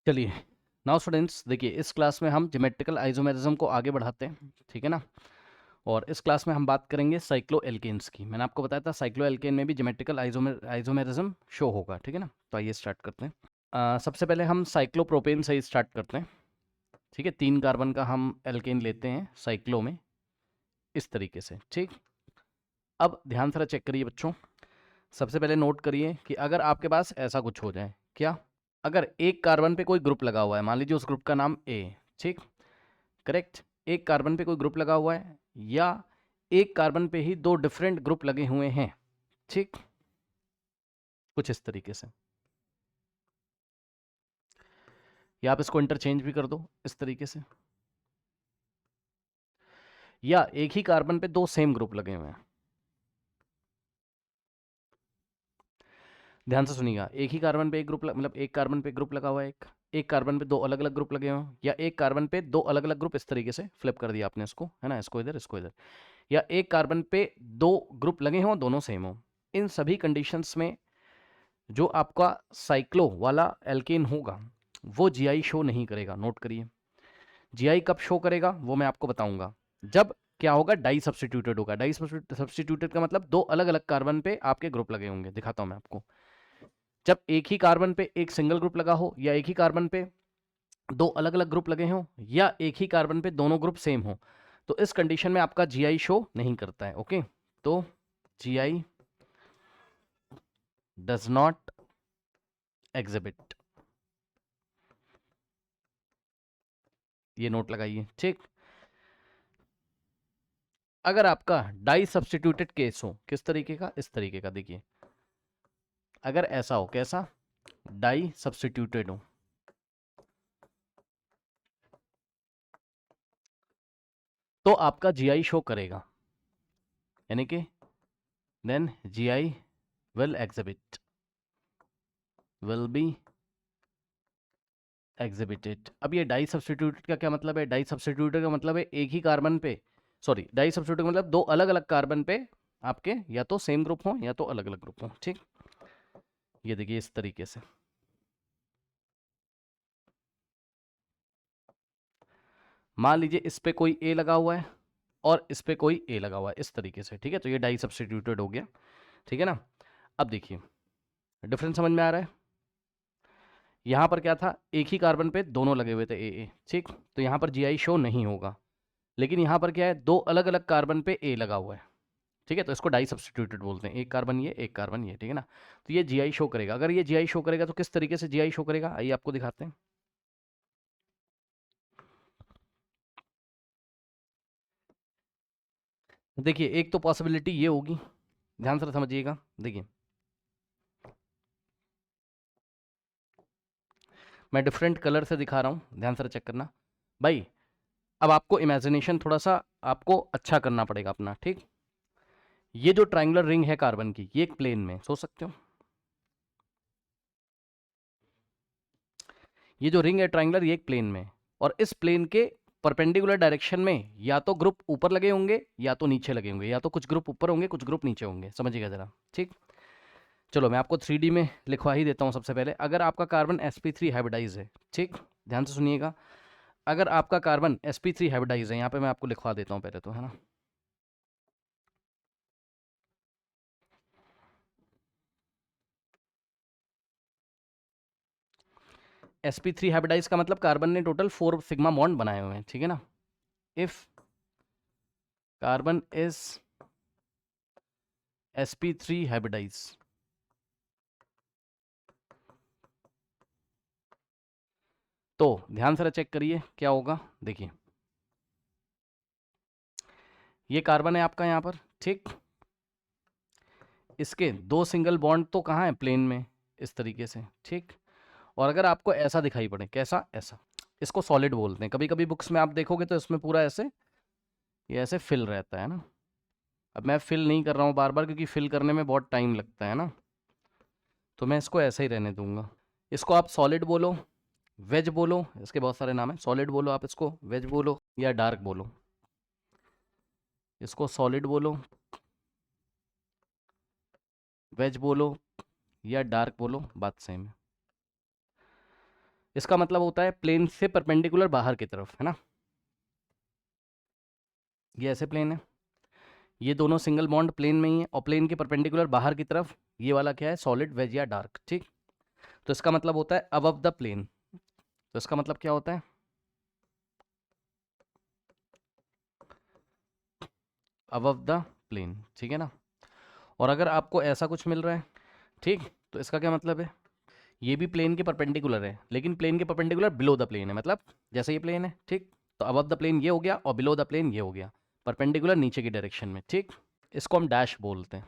चलिए now students, देखिए इस क्लास में हम ज्योमेट्रिकल आइसोमेरिज्म को आगे बढ़ाते हैं, ठीक है ना। और इस क्लास में हम बात करेंगे साइक्लो एल्केन्स की। मैंने आपको बताया था साइक्लो एल्केन में भी ज्योमेट्रिकल आइसोमेरिज्म शो होगा, ठीक है ना। तो आइए स्टार्ट करते हैं। सबसे पहले हम साइक्लोप्रोपेन से ही स्टार्ट करते हैं, ठीक है। 3 कार्बन का हम एल्केन लेते हैं साइक्लो में इस तरीके से, ठीक। अब ध्यान से चेक करिए बच्चों। सबसे पहले नोट करिए कि अगर आपके पास ऐसा कुछ हो जाए, क्या, अगर एक कार्बन पे कोई ग्रुप लगा हुआ है, मान लीजिए उस ग्रुप का नाम ए, ठीक, करेक्ट। एक कार्बन पे कोई ग्रुप लगा हुआ है या एक कार्बन पे ही 2 डिफरेंट ग्रुप लगे हुए हैं, ठीक, कुछ इस तरीके से, या आप इसको इंटरचेंज भी कर दो इस तरीके से, या एक ही कार्बन पे 2 सेम ग्रुप लगे हुए हैं। ध्यान से सुनिएगा, एक ही कार्बन पे एक ग्रुप मतलब एक कार्बन पे ग्रुप लगा हुआ है, एक कार्बन पे 2 अलग अलग ग्रुप लगे हुए हैं, या एक कार्बन पे 2 अलग अलग ग्रुप, इस तरीके से फ्लिप कर दिया आपने इसको, है ना, इसको इधर इसको इधर, या एक कार्बन पे 2 ग्रुप लगे हों, दोनों सेम हो। इन सभी कंडीशंस में जो आपका साइक्लो वाला एल्केन होगा वो जीआई शो नहीं करेगा। नोट करिए, जीआई कब शो करेगा वो मैं आपको बताऊंगा। जब क्या होगा, डाई सब्स्टिट्यूटेड होगा। डाई सब्स्टिट्यूटेड का मतलब 2 अलग अलग कार्बन पे आपके ग्रुप लगे होंगे। दिखाता हूं मैं आपको। जब एक ही कार्बन पे एक सिंगल ग्रुप लगा हो, या एक ही कार्बन पे 2 अलग अलग ग्रुप लगे हों, या एक ही कार्बन पे दोनों ग्रुप सेम हो, तो इस कंडीशन में आपका जीआई शो नहीं करता है। ओके, तो जीआई डज नॉट एग्जिबिट, ये नोट लगाइए, ठीक। अगर आपका डाई सब्स्टिट्यूटेड केस हो, किस तरीके का, इस तरीके का, देखिए अगर ऐसा हो, कैसा, डाई सब्स्टिट्यूटेड हो, तो आपका जीआई शो करेगा, यानी कि then GI will exhibit, will be exhibited. अब ये डाई सब्स्टिट्यूटेड का क्या मतलब है? डाई सब्स्टिट्यूटेड का मतलब है एक ही कार्बन पे, सॉरी, डाई सब्स्टिट्यूटेड मतलब 2 अलग अलग कार्बन पे आपके या तो सेम ग्रुप हो या तो अलग अलग ग्रुप हो, ठीक। ये देखिए इस तरीके से, मान लीजिए इस पे कोई ए लगा हुआ है और इस पे कोई ए लगा हुआ है, इस तरीके से, ठीक है। तो ये डाई सब्स्टिट्यूटेड हो गया, ठीक है ना। अब देखिए डिफरेंस समझ में आ रहा है। यहाँ पर क्या था, एक ही कार्बन पे दोनों लगे हुए थे ए ए, ठीक, तो यहाँ पर जीआई शो नहीं होगा। लेकिन यहाँ पर क्या है, 2 अलग अलग कार्बन पे ए लगा हुआ है, ठीक है, तो इसको डाई सब्स्टिट्यूटेड बोलते हैं। एक कार्बन ये, एक कार्बन ये, ठीक है ना। तो ये जीआई शो करेगा। अगर ये जीआई शो करेगा तो किस तरीके से जीआई शो करेगा, आइए आपको दिखाते हैं। देखिए एक तो पॉसिबिलिटी ये होगी, ध्यान से समझिएगा, देखिए मैं डिफरेंट कलर से दिखा रहा हूँ, ध्यान से चेक करना भाई। अब आपको इमेजिनेशन थोड़ा सा आपको अच्छा करना पड़ेगा अपना, ठीक। ये जो ट्राइंगुलर रिंग है कार्बन की, ये एक प्लेन में सोच सकते हो। ये जो रिंग है ट्राइंगुलर, ये एक प्लेन में, और इस प्लेन के परपेंडिकुलर डायरेक्शन में या तो ग्रुप ऊपर लगे होंगे या तो नीचे लगे होंगे, या तो कुछ ग्रुप ऊपर होंगे कुछ ग्रुप नीचे होंगे, समझिएगा जरा, ठीक। चलो मैं आपको 3D में लिखवा ही देता हूँ। सबसे पहले अगर आपका कार्बन sp3 हाइब्रिडाइज है, ठीक, ध्यान से सुनिएगा। अगर आपका कार्बन sp3 हाइब्रिडाइज है, यहाँ पे मैं आपको लिखवा देता हूँ पहले तो, है ना। sp3 हाइब्रिडाइज का मतलब कार्बन ने टोटल 4 सिग्मा बॉन्ड बनाए हुए हैं, ठीक है ना। If carbon is sp3 hybridise, तो ध्यान से चेक करिए क्या होगा। देखिए ये कार्बन है आपका यहाँ पर, ठीक, इसके 2 सिंगल बॉन्ड तो कहाँ है, प्लेन में, इस तरीके से, ठीक। और अगर आपको ऐसा दिखाई पड़े, कैसा, ऐसा, इसको सॉलिड बोलते हैं। कभी कभी बुक्स में आप देखोगे तो इसमें पूरा ऐसे, ये ऐसे फिल रहता है ना। अब मैं फिल नहीं कर रहा हूँ बार बार, क्योंकि फिल करने में बहुत टाइम लगता है ना, तो मैं इसको ऐसे ही रहने दूंगा। इसको आप सॉलिड बोलो, वेज बोलो, इसके बहुत सारे नाम है। सॉलिड बोलो आप इसको, वेज बोलो, या डार्क बोलो। इसको सॉलिड बोलो, वेज बोलो, या डार्क बोलो, बात सेम है। इसका मतलब होता है प्लेन से परपेंडिकुलर बाहर की तरफ, है ना। ये ऐसे प्लेन है, ये दोनों सिंगल बॉन्ड प्लेन में ही है, और प्लेन के परपेंडिकुलर बाहर की तरफ ये वाला क्या है, सॉलिड, वेज या डार्क, ठीक। तो इसका मतलब होता है अबव द प्लेन। तो इसका मतलब क्या होता है, अबव द प्लेन, ठीक है ना। और अगर आपको ऐसा कुछ मिल रहा है, ठीक, तो इसका क्या मतलब है, ये भी प्लेन के परपेंडिकुलर है, लेकिन प्लेन के परपेंडिकुलर बिलो द प्लेन है, मतलब जैसे ये प्लेन है, ठीक। तो अबव द प्लेन ये हो गया और बिलो द प्लेन ये हो गया, परपेंडिकुलर नीचे की डायरेक्शन में, ठीक। इसको हम डैश बोलते हैं,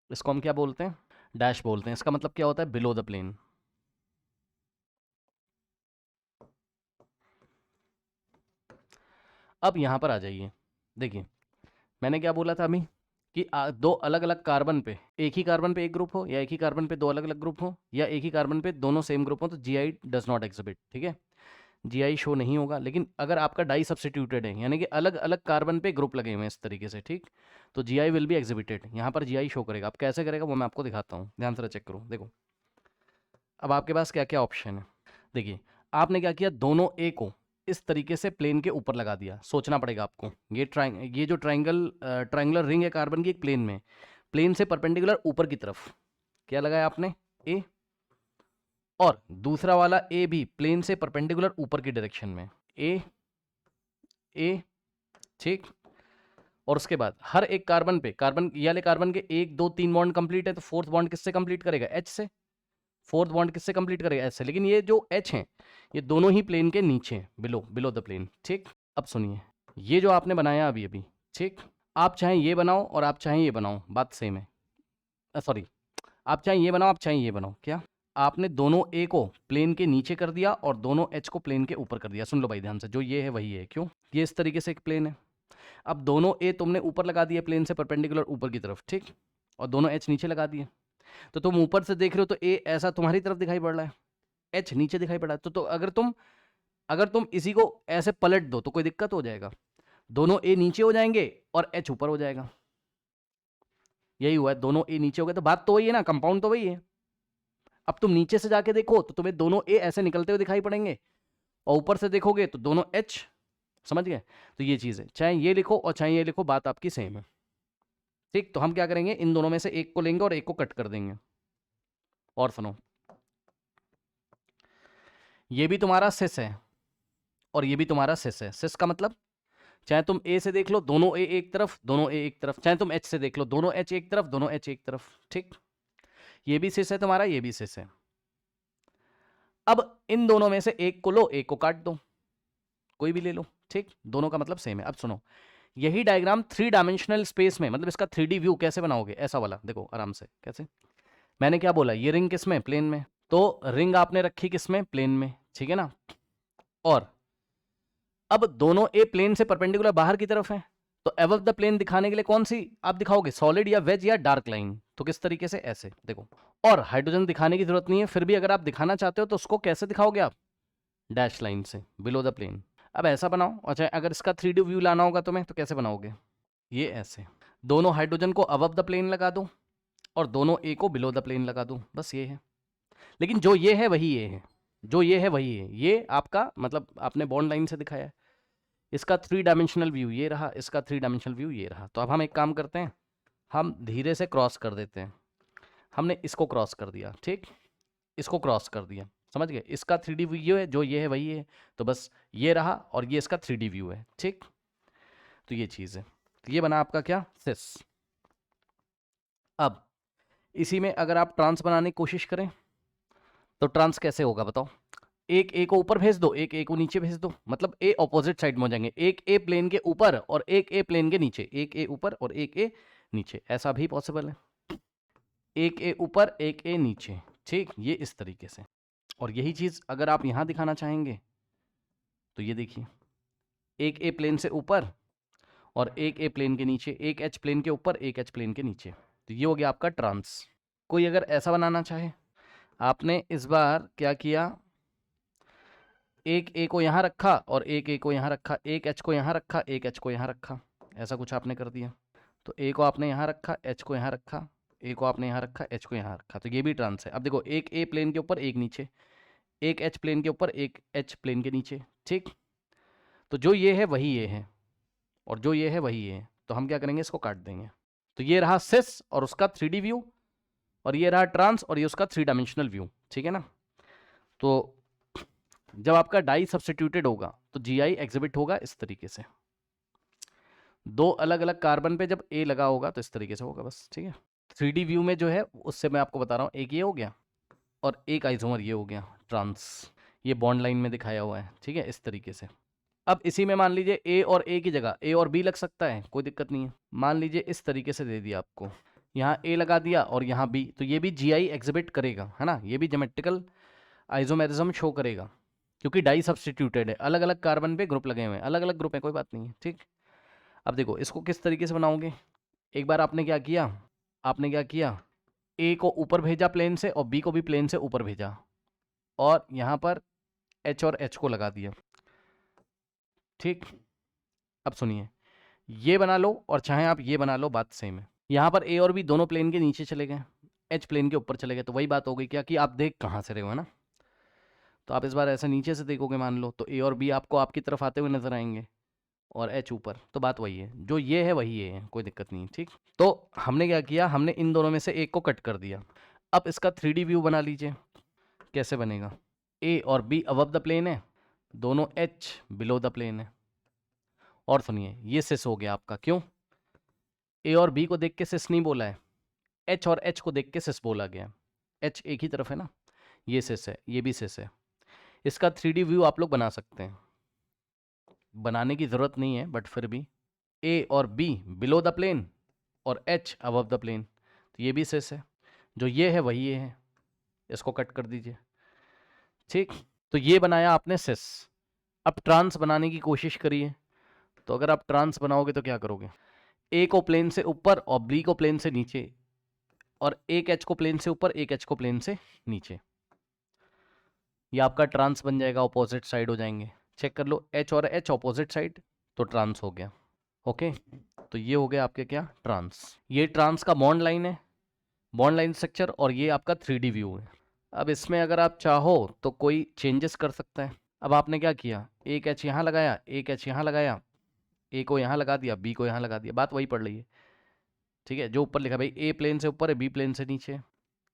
इसको हम क्या बोलते हैं, डैश बोलते हैं। इसका मतलब क्या होता है, बिलो द प्लेन। अब यहाँ पर आ जाइए, देखिए मैंने क्या बोला था अभी कि दो अलग अलग कार्बन पे, एक ही कार्बन पे एक ग्रुप हो, या एक ही कार्बन पे दो अलग अलग ग्रुप हो, या एक ही कार्बन पे दोनों सेम ग्रुप हो, तो जीआई डज नॉट एग्जिबिट, ठीक है, जीआई शो नहीं होगा। लेकिन अगर आपका डाई सब्स्टिट्यूटेड है, यानी कि अलग अलग कार्बन पे ग्रुप लगे हुए हैं इस तरीके से, ठीक, तो जीआई विल बी एग्जिबिटेड, यहाँ पर जीआई शो करेगा। अब कैसे करेगा वो मैं आपको दिखाता हूँ, ध्यान से चेक करो। देखो अब आपके पास क्या क्या ऑप्शन है, देखिए आपने क्या किया, दोनों ए को इस तरीके से प्लेन के ऊपर लगा दिया। सोचना पड़ेगा आपको, ये जो ट्राइंगुलर रिंग है कार्बन की, एक प्लेन में, प्लेन से परपेंडिकुलर ऊपर की तरफ क्या लगाया आपने, ए, और दूसरा वाला ए भी प्लेन से परपेंडिकुलर ऊपर की डायरेक्शन में, ए ए, ठीक। और उसके बाद हर एक कार्बन पे, कार्बन ये वाले कार्बन के 1 2 3 बॉन्ड कंप्लीट है, तो फोर्थ बॉन्ड किससे कंप्लीट करेगा, एच से। फोर्थ बॉन्ड किससे कंप्लीट करेगा, एच से। लेकिन ये जो एच है ये दोनों ही प्लेन के नीचे हैं, बिलो द प्लेन, ठीक। अब सुनिए, ये जो आपने बनाया अभी अभी, ठीक, आप चाहे ये बनाओ और आप चाहे ये बनाओ, बात सेम है। सॉरी, आप चाहे ये बनाओ, आप चाहे ये बनाओ, क्या आपने दोनों ए को प्लेन के नीचे कर दिया और दोनों एच को प्लेन के ऊपर कर दिया। सुन लो भाई ध्यान से, जो ये है वही है, क्यों, ये इस तरीके से एक प्लेन है। अब दोनों ए तुमने ऊपर लगा दिए प्लेन से परपेंडिकुलर ऊपर की तरफ, ठीक, और दोनों एच नीचे लगा दिए। तो तुम ऊपर से देख रहे हो तो ए ऐसा तुम्हारी तरफ दिखाई पड़ रहा है, एच नीचे दिखाई पड़ रहा है। तो अगर तुम इसी को ऐसे पलट दो तो कोई दिक्कत हो जाएगा, दोनों ए नीचे हो जाएंगे और एच ऊपर हो जाएगा। यही हुआ है, दोनों ए नीचे हो गए, तो बात तो वही है ना, कंपाउंड तो वही है। अब तुम नीचे से जाके देखो तो तुम्हें दोनों ए ऐसे निकलते हुए दिखाई पड़ेंगे, और ऊपर से देखोगे तो दोनों एच, समझ गए। तो ये चीज है, चाहे ये लिखो और चाहे ये लिखो, बात आपकी सेम है, ठीक। तो हम क्या करेंगे, इन दोनों में से एक को लेंगे और एक को कट कर देंगे। और सुनो, ये भी तुम्हारा सिस है और ये भी तुम्हारा सिस है। सिस का मतलब, चाहे तुम ए से देख लो दोनों ए एक तरफ, दोनों ए एक तरफ, चाहे तुम एच से देख लो दोनों एच एक तरफ, दोनों एच एक तरफ, ठीक। ये भी सिस है तुम्हारा, ये भी सिस है। अब इन दोनों में से एक को लो, एक को काट दो, कोई भी ले लो, ठीक, दोनों का मतलब सेम है। अब सुनो, यही डायग्राम 3 डायमेंशनल स्पेस में, मतलब इसका 3D व्यू कैसे बनाओगे, ऐसा वाला देखो आराम से कैसे। मैंने क्या बोला, ये रिंग किस में, प्लेन में, तो रिंग आपने रखी किस में, प्लेन में, ठीक है ना। और अब दोनों ए प्लेन से परपेंडिकुलर बाहर की तरफ है, तो अबव द प्लेन दिखाने के लिए कौन सी आप दिखाओगे, सॉलिड या वेज या डार्क लाइन। तो किस तरीके से, ऐसे देखो। और हाइड्रोजन दिखाने की जरूरत नहीं है, फिर भी अगर आप दिखाना चाहते हो तो उसको कैसे दिखाओगे आप, डैश लाइन से, बिलो द प्लेन। अब ऐसा बनाओ, अच्छा अगर इसका 3D व्यू लाना होगा तुम्हें तो कैसे बनाओगे, ये ऐसे, दोनों हाइड्रोजन को अबव द प्लेन लगा दो और दोनों ए को बिलो द प्लेन लगा दो, बस ये है। लेकिन जो ये है वही ये है, जो ये है वही है, ये आपका मतलब आपने बॉन्ड लाइन से दिखाया है। इसका 3 डायमेंशनल व्यू ये रहा, इसका 3 डायमेंशनल व्यू ये रहा। तो अब हम एक काम करते हैं, हम धीरे से क्रॉस कर देते हैं। हमने इसको क्रॉस कर दिया, ठीक, इसको क्रॉस कर दिया, समझ गए। इसका 3D व्यू है, जो ये है वही है, तो बस ये रहा, और ये इसका 3D व्यू है, ठीक। तो ये चीज़ है, तो ये बना आपका क्या, सिस। अब इसी में अगर आप ट्रांस बनाने की कोशिश करें तो ट्रांस कैसे होगा बताओ, एक ए को ऊपर भेज दो, एक ए को नीचे भेज दो, मतलब ए ऑपोजिट साइड में हो जाएंगे, एक ए प्लेन के ऊपर और एक ए प्लेन के नीचे, एक ए ऊपर और एक ए नीचे, ऐसा भी पॉसिबल है, एक ए ऊपर एक ए नीचे, ठीक, ये इस तरीके से। और यही चीज अगर आप यहां दिखाना चाहेंगे तो ये देखिए, एक ए प्लेन से ऊपर और एक ए प्लेन के नीचे, एक एच प्लेन के ऊपर एक एच प्लेन के नीचे, तो ये हो गया आपका ट्रांस। कोई अगर ऐसा बनाना चाहे, आपने इस बार क्या किया, एक ए को यहाँ रखा और एक ए को यहाँ रखा, एक एच को यहाँ रखा, एक एच को यहाँ रखा, ऐसा कुछ आपने कर दिया। तो ए को आपने यहाँ रखा, एच को यहाँ रखा, ए को आपने यहाँ रखा, एच को यहाँ रखा, तो ये भी ट्रांस है। अब देखो, एक ए प्लेन के ऊपर एक नीचे, एक एच प्लेन के ऊपर, एक एच प्लेन के नीचे, ठीक। तो जो ये है वही ये है, और जो ये है वही ये है, तो हम क्या करेंगे, इसको काट देंगे। तो ये रहा सिस और उसका 3D व्यू, और ये रहा ट्रांस और ये उसका 3 डायमेंशनल व्यू, ठीक है ना। तो जब आपका डाई सब्स्टिट्यूटेड होगा तो जीआई एग्जिबिट होगा इस तरीके से। दो अलग अलग कार्बन पे जब ए लगा होगा तो इस तरीके से होगा बस, ठीक है। 3D व्यू में जो है उससे मैं आपको बता रहा हूँ, एक ये हो गया और एक आइसोमर ये हो गया ट्रांस, ये बॉन्ड लाइन में दिखाया हुआ है, ठीक है, इस तरीके से। अब इसी में मान लीजिए ए और ए की जगह ए और बी लग सकता है, कोई दिक्कत नहीं है। मान लीजिए इस तरीके से दे दिया आपको, यहाँ ए लगा दिया और यहाँ बी, तो ये भी जीआई एग्जिबिट करेगा, है ना, ये भी ज्योमेट्रिकल आइसोमेरिज्म शो करेगा, क्योंकि डाई सब्स्टिट्यूटेड है, अलग अलग कार्बन पे ग्रुप लगे हुए हैं, अलग अलग ग्रुप है, कोई बात नहीं है, ठीक। अब देखो इसको किस तरीके से बनाओगे। एक बार आपने क्या किया, ए को ऊपर भेजा प्लेन से और बी को भी प्लेन से ऊपर भेजा, और यहाँ पर एच और एच को लगा दिया, ठीक। अब सुनिए, ये बना लो और चाहे आप ये बना लो, बात सेम है। यहाँ पर ए और बी दोनों प्लेन के नीचे चले गए, एच प्लेन के ऊपर चले गए, तो वही बात हो गई क्या कि आप देख कहाँ से रहे हो, है ना। तो आप इस बार ऐसे नीचे से देखोगे मान लो, तो ए और बी आपको आपकी तरफ आते हुए नजर आएंगे और एच ऊपर, तो बात वही है, जो ये है वही ये है, कोई दिक्कत नहीं, ठीक। तो हमने क्या किया, हमने इन दोनों में से एक को कट कर दिया। अब इसका 3D व्यू बना लीजिए, कैसे बनेगा। ए और बी अबव द प्लेन है, दोनों एच बिलो द प्लेन है। और सुनिए, ये सिस हो गया आपका, क्यों, ए और बी को देख के सिस नहीं बोला है, एच और एच को देख के सिस बोला गया। एच एक ही तरफ है ना, ये सिस है, ये भी सिस है। इसका 3D व्यू आप लोग बना सकते हैं, बनाने की ज़रूरत नहीं है, बट फिर भी ए और बी बिलो द प्लेन और एच अबव द प्लेन, तो ये भी सिस है, जो ये है वही ये है, इसको कट कर दीजिए, ठीक। तो ये बनाया आपने सिस। अब ट्रांस बनाने की कोशिश करिए, तो अगर आप ट्रांस बनाओगे तो क्या करोगे, ए को प्लेन से ऊपर और बी को प्लेन से नीचे, और एक एच को प्लेन से ऊपर, एक एच को प्लेन से नीचे, ये आपका ट्रांस बन जाएगा, ऑपोजिट साइड हो जाएंगे। चेक कर लो, एच और एच ऑपोजिट साइड, तो ट्रांस हो गया, ओके। तो ये हो गया आपके क्या, ट्रांस। ये ट्रांस का बॉन्ड लाइन है, बॉन्ड लाइन स्ट्रक्चर, और ये आपका 3D व्यू है। अब इसमें अगर आप चाहो तो कोई चेंजेस कर सकता है। अब आपने क्या किया, एक एच यहाँ लगाया, एक एच यहाँ लगाया, ए को यहाँ लगा दिया, बी को यहाँ लगा दिया, बात वही पड़ रही है, ठीक है। जो ऊपर लिखा भाई, ए प्लेन से ऊपर है, बी प्लेन से नीचे,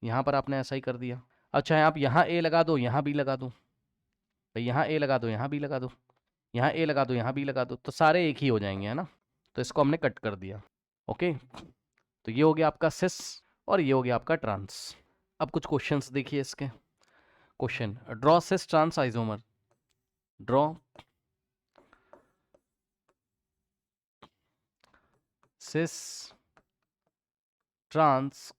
यहाँ पर आपने ऐसा ही कर दिया। अच्छा है, आप यहाँ ए लगा दो, यहाँ बी लगा दो, भाई यहाँ ए लगा दो, यहाँ बी लगा दो, यहाँ ए लगा दो, यहाँ बी लगा दो, तो सारे एक ही हो जाएंगे, है ना। तो इसको हमने कट कर दिया, ओके। तो ये हो गया आपका सिस और ये हो गया आपका ट्रांस। अब कुछ क्वेश्चंस देखिए इसके। Question, draw cis trans isomer. Draw cis trans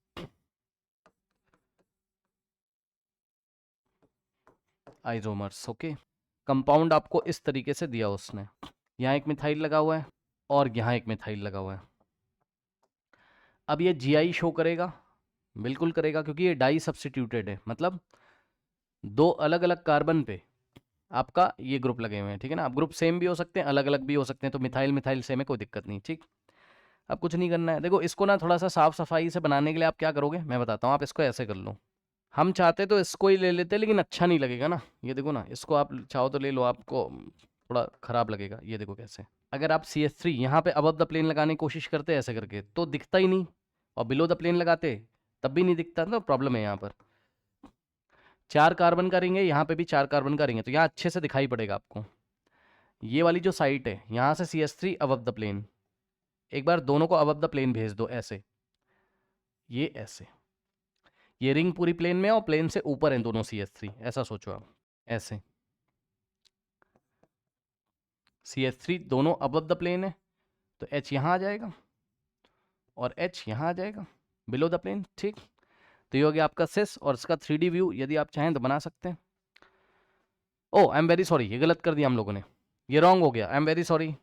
isomers, okay. Compound आपको इस तरीके से दिया उसने, यहाँ एक मिथाइल लगा हुआ है और यहाँ एक मिथाइल लगा हुआ है। अब ये जीआई शो करेगा, बिल्कुल करेगा, क्योंकि ये डाई सब्स्टिट्यूटेड है, मतलब दो अलग अलग कार्बन पे आपका ये ग्रुप लगे हुए हैं, ठीक है ना। अब ग्रुप सेम भी हो सकते हैं, अलग अलग भी हो सकते हैं, तो मिथाइल मिथाइल सेम है, कोई दिक्कत नहीं, ठीक। अब कुछ नहीं करना है, देखो इसको ना थोड़ा सा साफ सफाई से बनाने के लिए आप क्या करोगे मैं बताता हूँ। आप इसको ऐसे कर लो, हम चाहते तो इसको ही ले लेते, लेकिन अच्छा नहीं लगेगा ना। ये देखो ना, इसको आप चाहो तो ले लो, आपको थोड़ा खराब लगेगा। ये देखो कैसे, अगर आप CH3 यहाँ पे अबव द प्लेन लगाने की कोशिश करते ऐसे करके तो दिखता ही नहीं, और बिलो द प्लेन लगाते तब भी नहीं दिखता, तो प्रॉब्लम है यहाँ पर। 4 कार्बन का रिंग है, यहाँ पे भी 4 कार्बन का रिंग है, तो यहाँ अच्छे से दिखाई पड़ेगा आपको। ये वाली जो साइट है, यहाँ से CH3 अबव द प्लेन, एक बार दोनों को अबव द प्लेन भेज दो ऐसे, ये ऐसे, ये रिंग पूरी प्लेन में है और प्लेन से ऊपर है दोनों CH3, ऐसा सोचो आप, ऐसे CH3 दोनों अबव द प्लेन है, तो H यहाँ आ जाएगा और H यहाँ आ जाएगा बिलो द प्लेन, ठीक। तो ये हो गया आपका सिस, और इसका 3D व्यू यदि आप चाहें तो बना सकते हैं। ओ आई एम वेरी सॉरी, ये गलत कर दिया हम लोगों ने, ये रॉन्ग हो गया, आई एम वेरी सॉरी।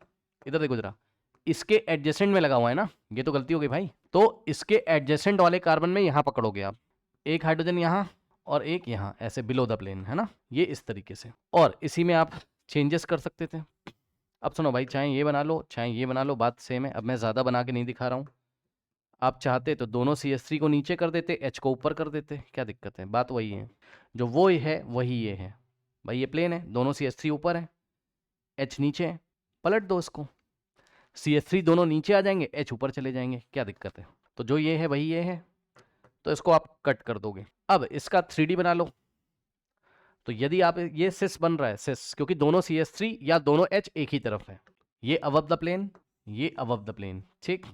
इधर देखो जरा, इसके एडजेसेंट में लगा हुआ है ना, ये तो गलती हो गई भाई। तो इसके एडजेसेंट वाले कार्बन में यहाँ पकड़ोगे आप, एक हाइड्रोजन यहाँ और एक यहाँ, ऐसे बिलो द प्लेन, है ना, ये इस तरीके से। और इसी में आप चेंजेस कर सकते थे। अब सुनो भाई, चाहे ये बना लो चाहे ये बना लो, बात सेम है। अब मैं ज़्यादा बना के नहीं दिखा रहा हूँ, आप चाहते तो दोनों CH3 को नीचे कर देते, H को ऊपर कर देते, क्या दिक्कत है? बात वही है, जो वो है वही ये है। भाई ये प्लेन है, दोनों CH3 ऊपर है, H नीचे है, पलट दो इसको, CH3 दोनों नीचे आ जाएंगे, H ऊपर चले जाएंगे, क्या दिक्कत है? तो जो ये है वही ये है, तो इसको आप कट कर दोगे। अब इसका 3D बना लो। तो यदि आप ये सिस बन रहा है, सिस, क्योंकि दोनों CH3 या दोनों H एक ही तरफ है, ये अबव द प्लेन, ये अबव द प्लेन, ठीक,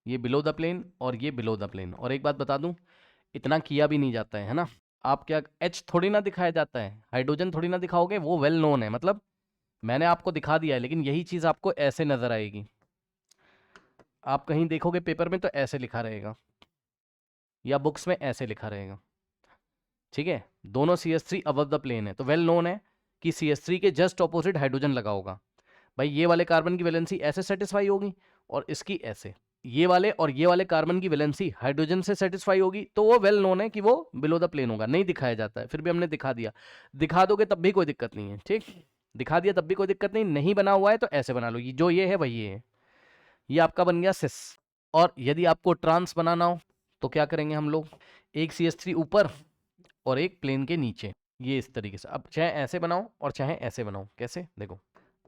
ये बिलो द प्लेन और ये बिलो द प्लेन। और एक बात बता दूं, इतना किया भी नहीं जाता है ना, आप क्या H थोड़ी ना दिखाया जाता है, हाइड्रोजन थोड़ी ना दिखाओगे, वो वेल नोन है, मतलब मैंने आपको दिखा दिया है, लेकिन यही चीज आपको ऐसे नजर आएगी, आप कहीं देखोगे पेपर में तो ऐसे लिखा रहेगा या बुक्स में ऐसे लिखा रहेगा, ठीक है। दोनों CH3 अबव द प्लेन है, तो वेल नोन है कि CH3 के जस्ट ऑपोजिट हाइड्रोजन लगा होगा। भाई ये वाले कार्बन की वैलेंसी ऐसे सेटिस्फाई होगी और इसकी ऐसे, ये वाले और ये वाले कार्बन की वैलेंसी हाइड्रोजन से सेटिस्फाई होगी, तो वो वेल नोन है कि वो बिलो द प्लेन होगा। नहीं दिखाया जाता है, फिर भी हमने दिखा दिया, दिखा दोगे तब भी कोई दिक्कत नहीं है, ठीक, दिखा दिया तब भी कोई दिक्कत नहीं, नहीं बना हुआ है तो ऐसे बना लो, जो ये है वही है, ये आपका बन गया सिस। और यदि आपको ट्रांस बनाना हो तो क्या करेंगे हम लोग, एक CH3 ऊपर और एक प्लेन के नीचे, ये इस तरीके से। अब चाहे ऐसे बनाओ और चाहे ऐसे बनाओ, कैसे देखो,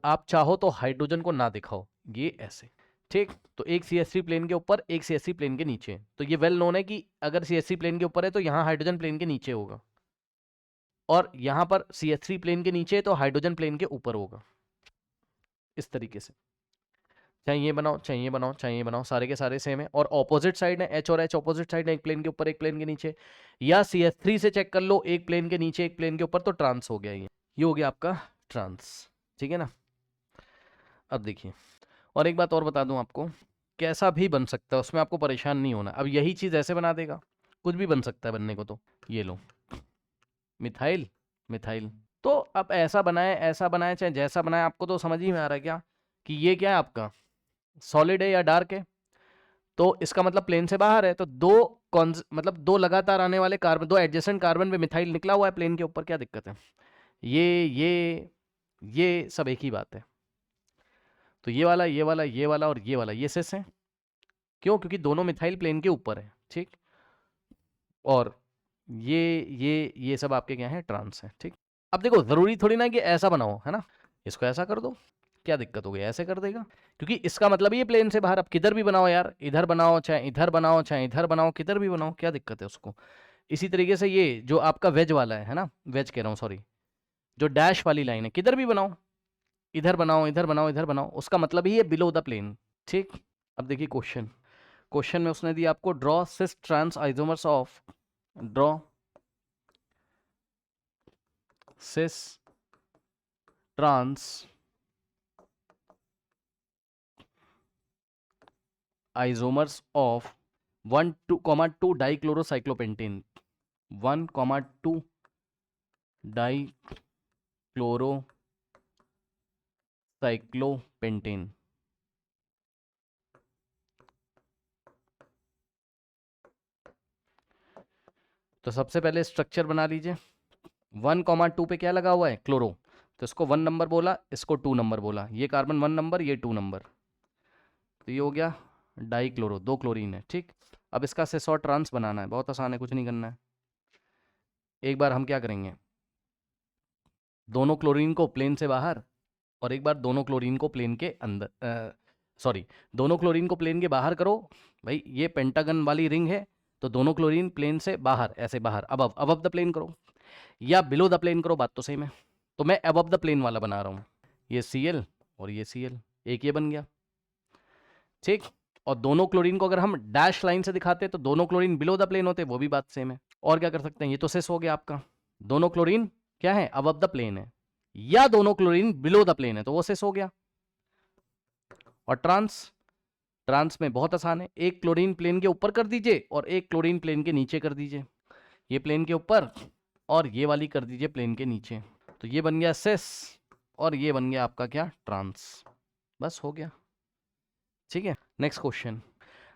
आप चाहो तो हाइड्रोजन को ना दिखाओ, ये ऐसे, ठीक, तो एक CH3 प्लेन के ऊपर, एक CH3 प्लेन के नीचे, तो ये वेल नोन है कि अगर CH3 प्लेन के ऊपर है तो यहाँ हाइड्रोजन प्लेन के नीचे होगा, और यहाँ पर CH3 प्लेन के नीचे तो हाइड्रोजन प्लेन के ऊपर होगा, इस तरीके से। चाहे ये बनाओ, चाहे ये बनाओ, चाहे ये बनाओ, सारे के सारे सेम है, और ऑपोजिट साइड है, H और H ऑपोजिट साइड है, एक प्लेन के ऊपर एक प्लेन के नीचे, या CH3 से चेक कर लो, एक प्लेन के नीचे एक प्लेन के ऊपर, तो ट्रांस हो गया, ये हो गया आपका ट्रांस, ठीक है ना। अब देखिए, और एक बात और बता दूं आपको, कैसा भी बन सकता है, उसमें आपको परेशान नहीं होना। अब यही चीज ऐसे बना देगा, कुछ भी बन सकता है बनने को, तो ये लो मिथाइल, मिथाइल, तो अब ऐसा बनाए चाहे जैसा बनाए, आपको तो समझ ही में आ रहा है क्या कि ये क्या है, आपका सॉलिड है या डार्क है, तो इसका मतलब प्लेन से बाहर है, तो मतलब दो लगातार आने वाले कार्बन, दो एडजेसेंट कार्बन पे मिथाइल निकला हुआ है प्लेन के ऊपर, क्या दिक्कत है? ये सब एक ही बात है। तो ये वाला, ये वाला, ये वाला और ये वाला, ये सिस है, क्यों? क्योंकि दोनों मिथाइल प्लेन के ऊपर है, ठीक, और ये सब आपके क्या है, ट्रांस है, ठीक। अब देखो, जरूरी थोड़ी ना कि ऐसा बनाओ, है ना, इसको ऐसा कर दो, क्या दिक्कत हो गई, ऐसे कर देगा, क्योंकि इसका मतलब ये प्लेन से बाहर। अब किधर भी बनाओ यार, इधर बनाओ चाहे इधर बनाओ, चाहे इधर बनाओ, किधर भी बनाओ, क्या दिक्कत है उसको। इसी तरीके से ये जो आपका वेज वाला है ना, वेज कह रहा हूँ सॉरी, जो डैश वाली लाइन है, किधर भी बनाओ, इधर बनाओ, इधर बनाओ, इधर बनाओ, उसका मतलब ही है बिलो द प्लेन, ठीक। अब देखिए क्वेश्चन, क्वेश्चन में उसने दिया आपको, draw cis trans isomers of, draw cis trans isomers of 1,2 dichlorocyclopentane, 1,2 dichlorocyclopentane. तो सबसे पहले स्ट्रक्चर बना लीजिए, 1,2 पे क्या लगा हुआ है, क्लोरो, तो इसको 1 नंबर बोला, इसको 2 नंबर बोला, ये कार्बन 1 नंबर, ये 2 नंबर, तो ये हो गया डाइक्लोरो, 2 क्लोरीन है, ठीक। अब इसका सिस और ट्रांस बनाना है, बहुत आसान है, कुछ नहीं करना है। एक बार हम क्या करेंगे, दोनों क्लोरीन को प्लेन से बाहर, और एक बार दोनों क्लोरीन को प्लेन के अंदर, सॉरी, दोनों क्लोरीन को प्लेन के बाहर करो। भाई ये पेंटागन वाली रिंग है, तो दोनों क्लोरीन प्लेन से बाहर, ऐसे बाहर, अबव द प्लेन करो या बिलो द प्लेन करो, बात तो सेम है। तो मैं अबव द प्लेन वाला बना रहा हूँ, ये Cl और ये Cl, एक ये बन गया, ठीक। और दोनों क्लोरीन को अगर हम डैश लाइन से दिखाते तो दोनों क्लोरीन बिलो द प्लेन होते, वो भी बात सेम है। और क्या कर सकते हैं, ये तो सिस हो गया आपका, दोनों क्लोरीन क्या है, अबव द प्लेन है, या दोनों क्लोरीन बिलो द प्लेन है, तो वो सिस हो गया। और ट्रांस, ट्रांस में बहुत आसान है, एक क्लोरीन प्लेन के ऊपर कर दीजिए और एक क्लोरीन प्लेन के नीचे कर दीजिए, ये प्लेन के ऊपर और ये वाली कर दीजिए प्लेन के नीचे, तो ये बन गया सिस और ये बन गया आपका क्या, ट्रांस, बस हो गया, ठीक है। Next question,